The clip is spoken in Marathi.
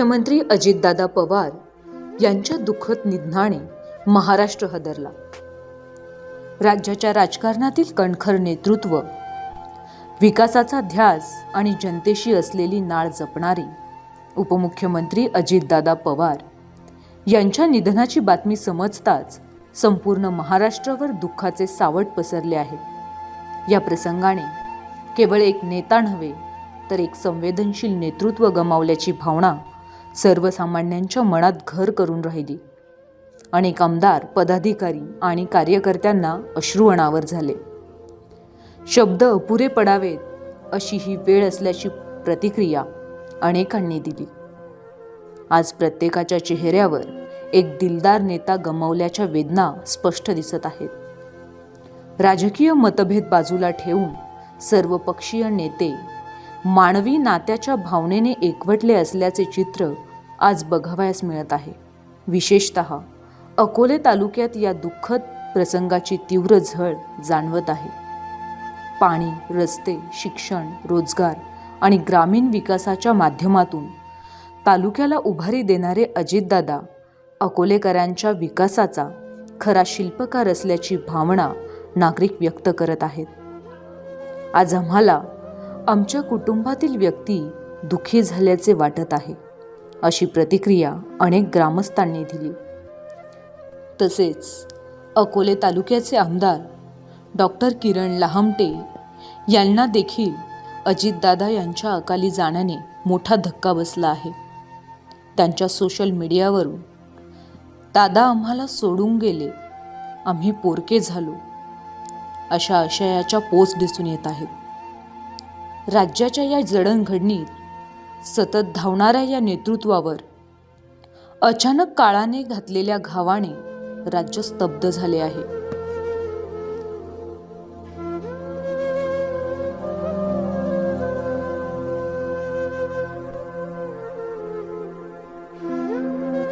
मुख्यमंत्री अजितदादा पवार यांच्या दुःखद निधनाने महाराष्ट्र हादरला. राज्याच्या राजकारणातील कणखर नेतृत्व, विकासाचा ध्यास आणि जनतेशी असलेली नाळ जपणारे उपमुख्यमंत्री अजितदादा पवार यांच्या निधनाची बातमी समजताच संपूर्ण महाराष्ट्रावर दुःखाचे सावट पसरले आहे. या प्रसंगाने केवळ एक नेता नव्हे तर एक संवेदनशील नेतृत्व गमावल्याची भावना सर्वसामान्यांच्या मनात घर करून राहिली. अनेक आमदार, पदाधिकारी आणि कार्यकर्त्यांना अश्रू अनावर झाले. शब्द अपुरे पडावेत अशी ही वेळ असल्याची प्रतिक्रिया अनेकांनी दिली. आज प्रत्येकाच्या चेहऱ्यावर एक दिलदार नेता गमावल्याच्या वेदना स्पष्ट दिसत आहेत. राजकीय मतभेद बाजूला ठेवून सर्वपक्षीय नेते मानवी नात्याच्या भावनेने एकवटले असल्याचे चित्र आज बघावयास मिळत आहे. विशेषतः अकोले तालुक्यात या दुःखद प्रसंगाची तीव्र झळ जाणवत आहे. पाणी, रस्ते, शिक्षण, रोजगार आणि ग्रामीण विकासाच्या माध्यमातून तालुक्याला उभारी देणारे अजितदादा अकोलेकरांच्या विकासाचा खरा शिल्पकार असल्याची भावना नागरिक व्यक्त करत आहेत. आज आम्हाला आमच्या कुटुंबातील व्यक्ती दुःखी झाल्याचे वाटत आहे, अशी प्रतिक्रिया अनेक ग्रामस्थांनी दिली. तसेच अकोले तालुक्याचे आमदार डॉक्टर किरण लहामटे यांना देखील अजितदादा यांच्या अकाली जाण्याने मोठा धक्का बसला आहे. त्यांच्या सोशल मीडियावरून दादा आम्हाला सोडून गेले, आम्ही पोरके झालो अशा आशयाच्या पोस्ट दिसून येत आहेत. राज्याच्या या जडणघडणीत सतत धावणाऱ्या या नेतृत्वावर अचानक काळाने घातलेल्या घावाने राज्य स्तब्ध झाले आहे.